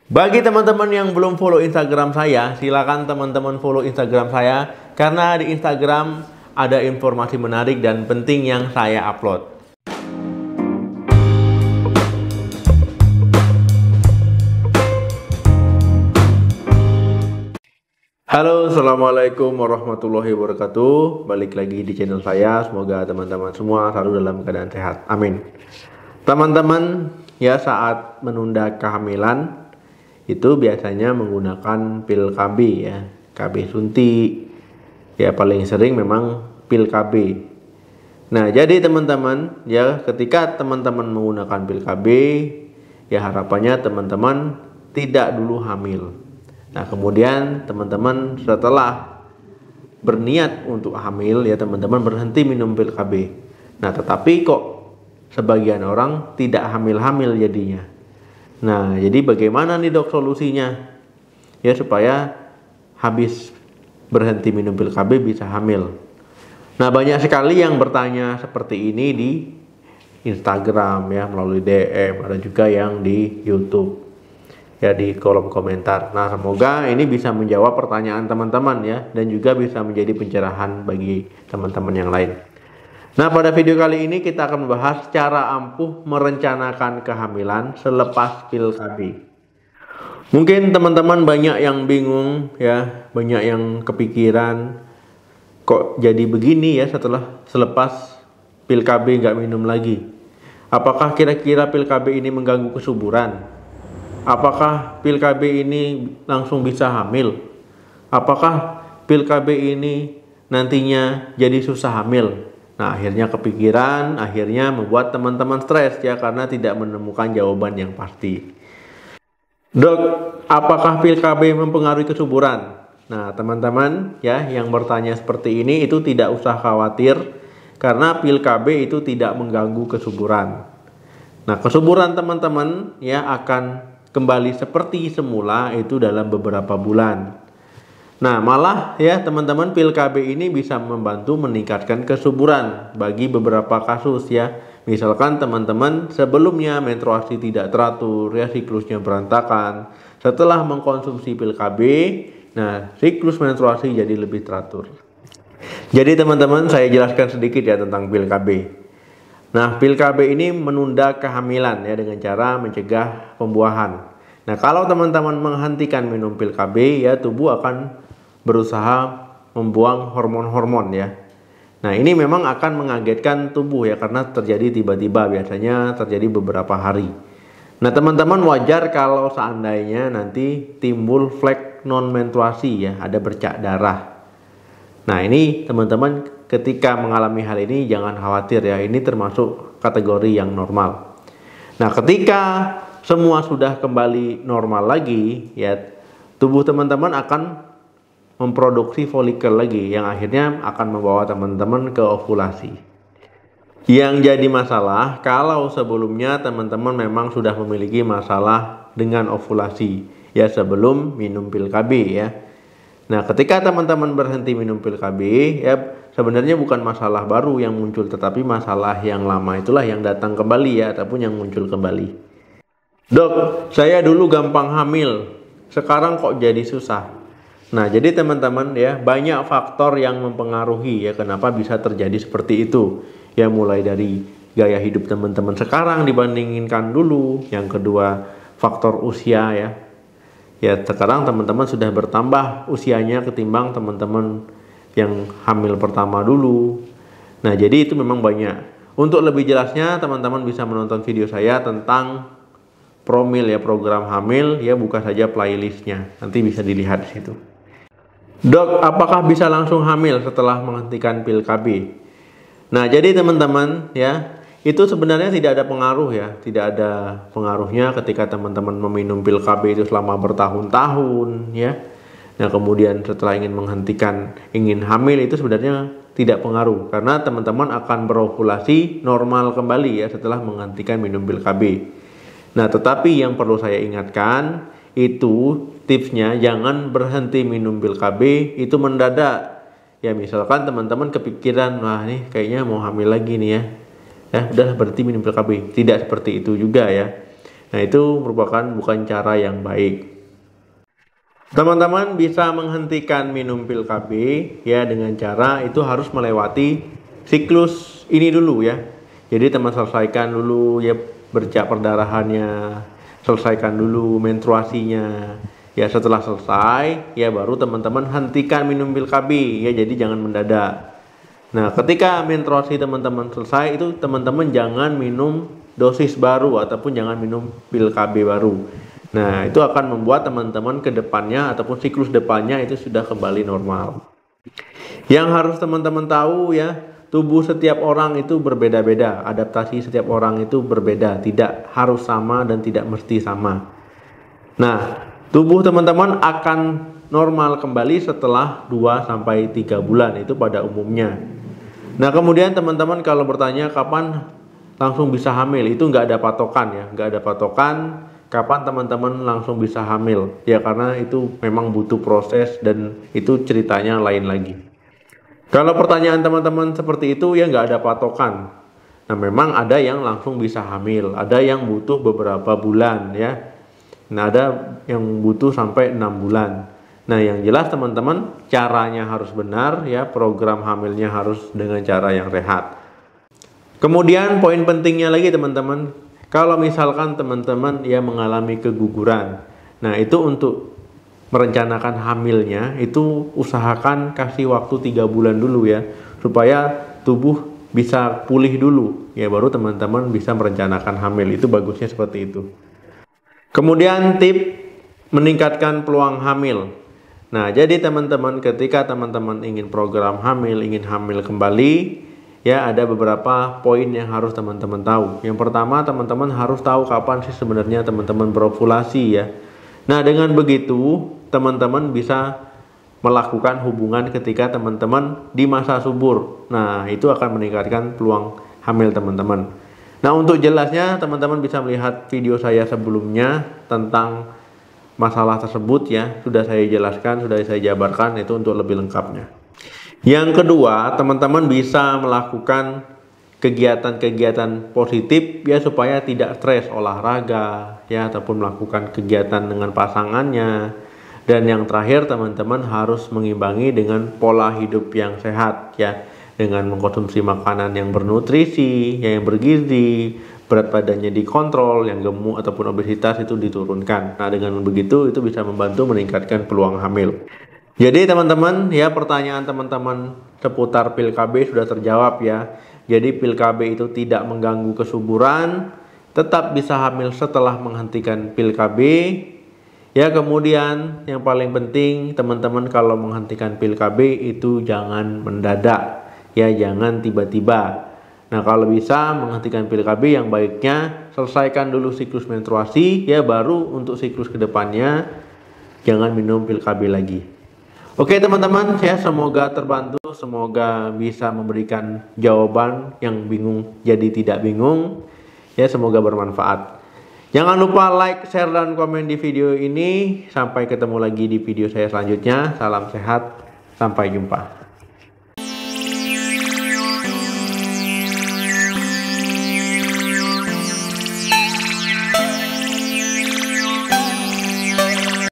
Bagi teman-teman yang belum follow Instagram saya, silakan teman-teman follow Instagram saya karena di Instagram ada informasi menarik dan penting yang saya upload. Halo, assalamualaikum warahmatullahi wabarakatuh. Balik lagi di channel saya. Semoga teman-teman semua selalu dalam keadaan sehat. Amin. Teman-teman, ya saat menunda kehamilan itu biasanya menggunakan pil KB ya, KB suntik. Ya paling sering memang pil KB. Nah, jadi teman-teman ya ketika teman-teman menggunakan pil KB, ya harapannya teman-teman tidak dulu hamil. Nah, kemudian teman-teman setelah berniat untuk hamil ya teman-teman berhenti minum pil KB. Nah, tetapi kok sebagian orang tidak hamil-hamil jadinya. Nah, jadi bagaimana nih dok solusinya? Ya supaya habis berhenti minum pil KB bisa hamil. Nah, banyak sekali yang bertanya seperti ini di Instagram ya melalui DM, ada juga yang di YouTube ya di kolom komentar. Nah, semoga ini bisa menjawab pertanyaan teman-teman ya dan juga bisa menjadi pencerahan bagi teman-teman yang lain. Nah, pada video kali ini kita akan membahas cara ampuh merencanakan kehamilan selepas pil KB. Mungkin teman-teman banyak yang bingung ya, banyak yang kepikiran kok jadi begini ya selepas pil KB nggak minum lagi. Apakah kira-kira pil KB ini mengganggu kesuburan? Apakah pil KB ini langsung bisa hamil? Apakah pil KB ini nantinya jadi susah hamil? Nah, akhirnya kepikiran, akhirnya membuat teman-teman stres ya karena tidak menemukan jawaban yang pasti. Dok, apakah pil KB mempengaruhi kesuburan? Nah, teman-teman ya yang bertanya seperti ini itu tidak usah khawatir karena pil KB itu tidak mengganggu kesuburan. Nah, kesuburan teman-teman ya akan kembali seperti semula itu dalam beberapa bulan. Nah, malah ya teman-teman pil KB ini bisa membantu meningkatkan kesuburan bagi beberapa kasus ya. Misalkan teman-teman sebelumnya menstruasi tidak teratur ya, siklusnya berantakan. Setelah mengkonsumsi pil KB, nah siklus menstruasi jadi lebih teratur. Jadi teman-teman saya jelaskan sedikit ya tentang pil KB. Nah, pil KB ini menunda kehamilan ya dengan cara mencegah pembuahan. Nah, kalau teman-teman menghentikan minum pil KB ya tubuh akan berusaha membuang hormon-hormon ya. Nah, ini memang akan mengagetkan tubuh ya karena terjadi tiba-tiba, biasanya terjadi beberapa hari. Nah, teman-teman wajar kalau seandainya nanti timbul flek non menstruasi ya, ada bercak darah. Nah, ini teman-teman ketika mengalami hal ini jangan khawatir ya, ini termasuk kategori yang normal. Nah, ketika semua sudah kembali normal lagi ya, tubuh teman-teman akan memproduksi folikel lagi yang akhirnya akan membawa teman-teman ke ovulasi. Yang jadi masalah kalau sebelumnya teman-teman memang sudah memiliki masalah dengan ovulasi ya sebelum minum pil KB ya. Nah, ketika teman-teman berhenti minum pil KB ya sebenarnya bukan masalah baru yang muncul tetapi masalah yang lama itulah yang datang kembali ya ataupun yang muncul kembali. Dok, saya dulu gampang hamil, sekarang kok jadi susah. Nah, jadi teman-teman ya banyak faktor yang mempengaruhi ya kenapa bisa terjadi seperti itu. Ya mulai dari gaya hidup teman-teman sekarang dibandingkan dulu. Yang kedua faktor usia ya. Ya sekarang teman-teman sudah bertambah usianya ketimbang teman-teman yang hamil pertama dulu. Nah, jadi itu memang banyak. Untuk lebih jelasnya teman-teman bisa menonton video saya tentang Promil ya, program hamil ya, buka saja playlistnya. Nanti bisa dilihat di situ. Dok, apakah bisa langsung hamil setelah menghentikan pil KB? Nah, jadi teman-teman ya, itu sebenarnya tidak ada pengaruh ya, tidak ada pengaruhnya ketika teman-teman meminum pil KB itu selama bertahun-tahun ya. Nah, kemudian setelah ingin hamil itu sebenarnya tidak pengaruh karena teman-teman akan berovulasi normal kembali ya setelah menghentikan minum pil KB. Nah, tetapi yang perlu saya ingatkan itu tipsnya jangan berhenti minum pil KB itu mendadak. Ya misalkan teman-teman kepikiran, wah nih kayaknya mau hamil lagi nih ya. Ya udah berhenti minum pil KB. Tidak seperti itu juga ya. Nah, itu merupakan bukan cara yang baik. Teman-teman bisa menghentikan minum pil KB ya dengan cara itu harus melewati siklus ini dulu ya. Jadi teman selesaikan dulu ya bercak perdarahannya, selesaikan dulu menstruasinya. Ya setelah selesai ya baru teman-teman hentikan minum pil KB ya, jadi jangan mendadak. Nah, ketika menstruasi teman-teman selesai itu teman-teman jangan minum dosis baru ataupun jangan minum pil KB baru. Nah, itu akan membuat teman-teman ke depannya ataupun siklus depannya itu sudah kembali normal. Yang harus teman-teman tahu ya, tubuh setiap orang itu berbeda-beda, adaptasi setiap orang itu berbeda, tidak harus sama dan tidak mesti sama. Nah, tubuh teman-teman akan normal kembali setelah 2-3 bulan itu pada umumnya. Nah, kemudian teman-teman kalau bertanya kapan langsung bisa hamil, itu nggak ada patokan ya, nggak ada patokan kapan teman-teman langsung bisa hamil ya, karena itu memang butuh proses dan itu ceritanya lain lagi. Kalau pertanyaan teman-teman seperti itu ya nggak ada patokan. Nah, memang ada yang langsung bisa hamil, ada yang butuh beberapa bulan ya. Nah, ada yang butuh sampai 6 bulan. Nah, yang jelas teman-teman caranya harus benar ya, program hamilnya harus dengan cara yang sehat. Kemudian poin pentingnya lagi teman-teman, kalau misalkan teman-teman ya mengalami keguguran, nah itu untuk merencanakan hamilnya itu usahakan kasih waktu 3 bulan dulu ya, supaya tubuh bisa pulih dulu ya, baru teman-teman bisa merencanakan hamil. Itu bagusnya seperti itu. Kemudian tip meningkatkan peluang hamil. Nah, jadi teman-teman ketika teman-teman ingin program hamil, ingin hamil kembali ya, ada beberapa poin yang harus teman-teman tahu. Yang pertama, teman-teman harus tahu kapan sih sebenarnya teman-teman berovulasi ya. Nah, dengan begitu teman-teman bisa melakukan hubungan ketika teman-teman di masa subur. Nah, itu akan meningkatkan peluang hamil teman-teman. Nah, untuk jelasnya teman-teman bisa melihat video saya sebelumnya tentang masalah tersebut ya, sudah saya jelaskan, sudah saya jabarkan itu untuk lebih lengkapnya. Yang kedua, teman-teman bisa melakukan kegiatan-kegiatan positif ya, supaya tidak stres, olahraga ya, ataupun melakukan kegiatan dengan pasangannya. Dan yang terakhir, teman-teman harus mengimbangi dengan pola hidup yang sehat ya, dengan mengkonsumsi makanan yang bernutrisi, yang bergizi, berat badannya dikontrol, yang gemuk ataupun obesitas itu diturunkan. Nah, dengan begitu itu bisa membantu meningkatkan peluang hamil. Jadi teman-teman ya, pertanyaan teman-teman seputar pil KB sudah terjawab ya. Jadi pil KB itu tidak mengganggu kesuburan, tetap bisa hamil setelah menghentikan pil KB. Ya, kemudian yang paling penting teman-teman kalau menghentikan pil KB itu jangan mendadak ya, jangan tiba-tiba. Nah, kalau bisa menghentikan pil KB yang baiknya selesaikan dulu siklus menstruasi ya, baru untuk siklus kedepannya jangan minum pil KB lagi. Oke teman-teman ya, semoga terbantu, semoga bisa memberikan jawaban yang bingung jadi tidak bingung ya, semoga bermanfaat. Jangan lupa like, share, dan komen di video ini. Sampai ketemu lagi di video saya selanjutnya. Salam sehat, sampai jumpa.